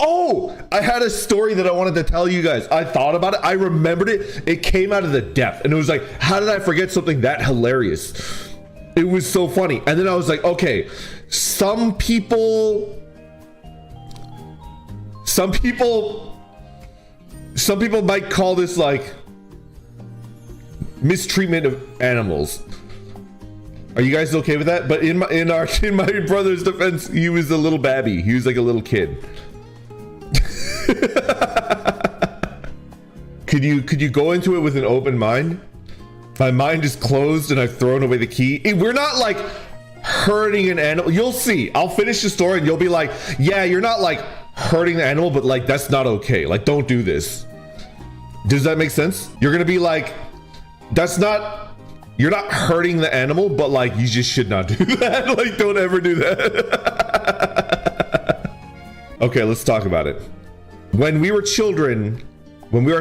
Oh, I had a story that I wanted to tell you guys. I thought about it. I remembered it. It came out of the depth. And it was like, how did I forget something that hilarious? It was so funny. And then I was like, okay, some people might call this like mistreatment of animals. Are you guys okay with that? But in my brother's defense, he was a little babby. He was like a little kid. Could you go into it with an open mind? My mind is closed and I've thrown away the key. We're not like hurting an animal. You'll see. I'll finish the story and you'll be like, yeah, you're not like hurting the animal, but like that's not okay. Like, don't do this. Does that make sense? You're gonna be like, you're not hurting the animal, but like you just should not do that. Like, don't ever do that. Okay, let's talk about it. When we were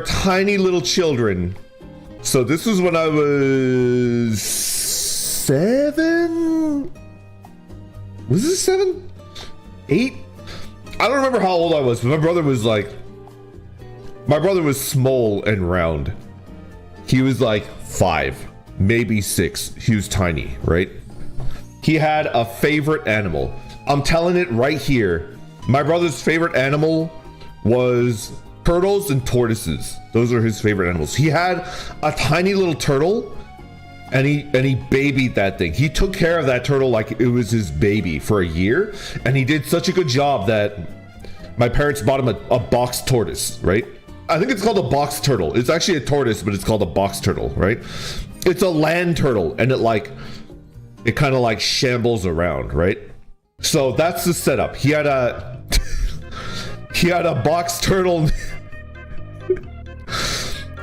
tiny little children, so this was when I was 7? Was it 7? 8? I don't remember how old I was, but my brother was small and round. He was like 5, maybe 6. He was tiny, right? He had a favorite animal. I'm telling it right here. My brother's favorite animal was turtles and tortoises. Those are his favorite animals. He had a tiny little turtle and he babied that thing. He took care of that turtle like it was his baby for a year. And he did such a good job that my parents bought him a box tortoise, right? I think it's called a box turtle. It's actually a tortoise, but it's called a box turtle, right? It's a land turtle and it kind of like shambles around, right? So that's the setup. He had a box turtle.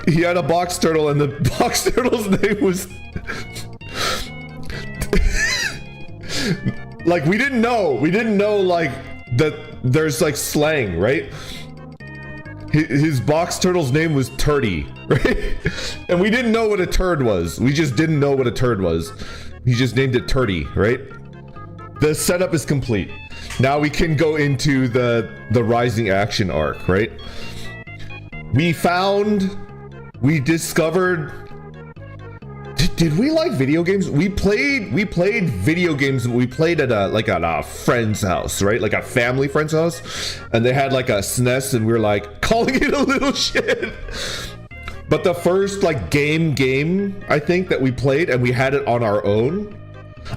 He had a box turtle and the box turtle's name was like, we didn't know like that there's like slang, right? His box turtle's name was Turdy, right? And we didn't know what a turd was. We just didn't know what a turd was. He just named it Turdy, right? The setup is complete. Now we can go into the rising action arc, right? We discovered. Did we like video games? We played video games. We played at a friend's house, right? Like a family friend's house, and they had like a SNES, and we were like calling it a little shit. But the first like game I think that we played, and we had it on our own.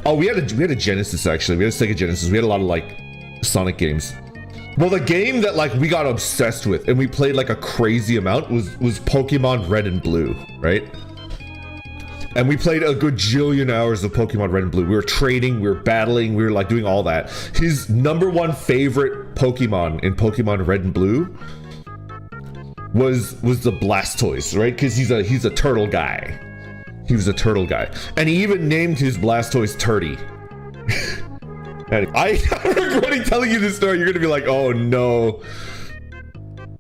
Oh, we had a Genesis actually. We had a Sega Genesis. We had a lot of like Sonic games. Well, the game that like we got obsessed with and we played like a crazy amount was Pokemon Red and Blue, right? And we played a gajillion hours of Pokemon Red and Blue. We were trading, we were battling, we were like doing all that. His number one favorite Pokemon in Pokemon Red and Blue was the Blastoise, right? Because he's a turtle guy. He was a turtle guy. And he even named his Blastoise Turdy. I'm regretting telling you this story. You're gonna be like, oh no.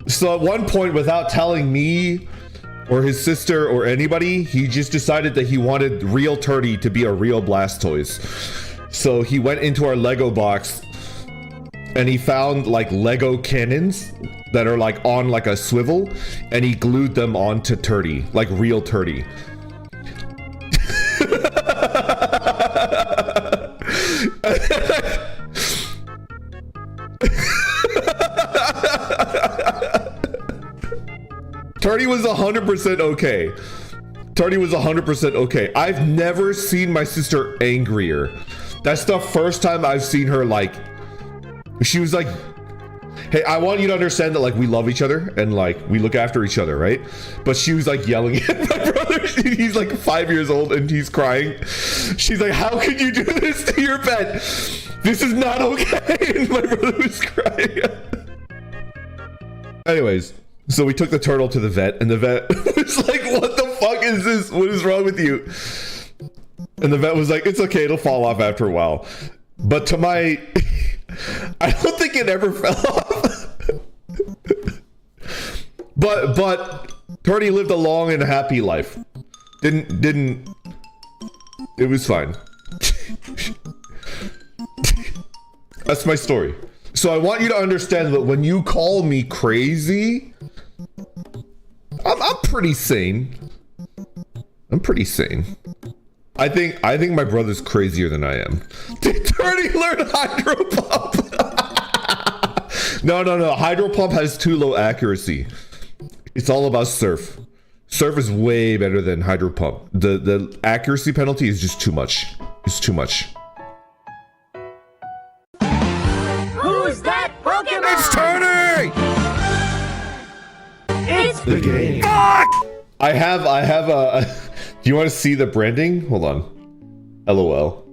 So at one point, without telling me or his sister or anybody, he just decided that he wanted real Turdy to be a real Blastoise. So he went into our Lego box and he found like Lego cannons that are like on like a swivel, and he glued them onto Turdy, like real Turdy. Turdy was 100% okay. Turdy was 100% okay. I've never seen my sister angrier. That's the first time I've seen her like, she was like, hey, I want you to understand that like we love each other and like we look after each other, right? But she was like yelling at my brother. He's like 5 years old and he's crying. She's like, how could you do this to your pet? This is not okay. And my brother was crying. Anyways, so we took the turtle to the vet, and the vet was like, what the fuck is this? What is wrong with you? And the vet was like, it's okay, it'll fall off after a while. But to my, I don't think it ever fell off. But Turdy lived a long and happy life. Didn't, it was fine. That's my story. So I want you to understand that when you call me crazy, I'm pretty sane. I'm pretty sane. I think my brother's crazier than I am. Did Turdy learn hydro pump? No. Hydro pump has too low accuracy. It's all about surf. Surf is way better than hydro pump. The accuracy penalty is just too much. It's too much. Who's that Pokemon? It's Turdy! It's the game. Fuck! I have a do you want to see the branding? Hold on. LOL.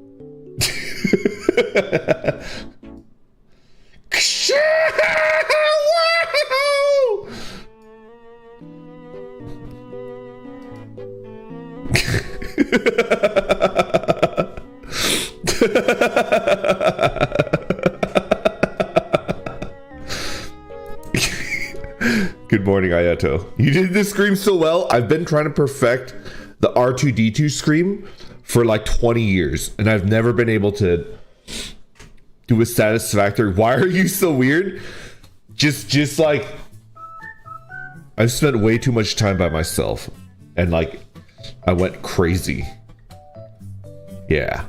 Good morning, Ayato. You did this scream so well. I've been trying to perfect the R2D2 scream for like 20 years, and I've never been able to do a satisfactory. Why are you so weird? Just like I've spent way too much time by myself, and like I went crazy. Yeah.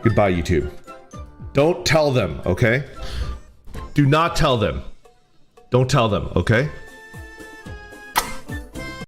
Goodbye, YouTube. Don't tell them, okay? Do not tell them. Don't tell them, okay?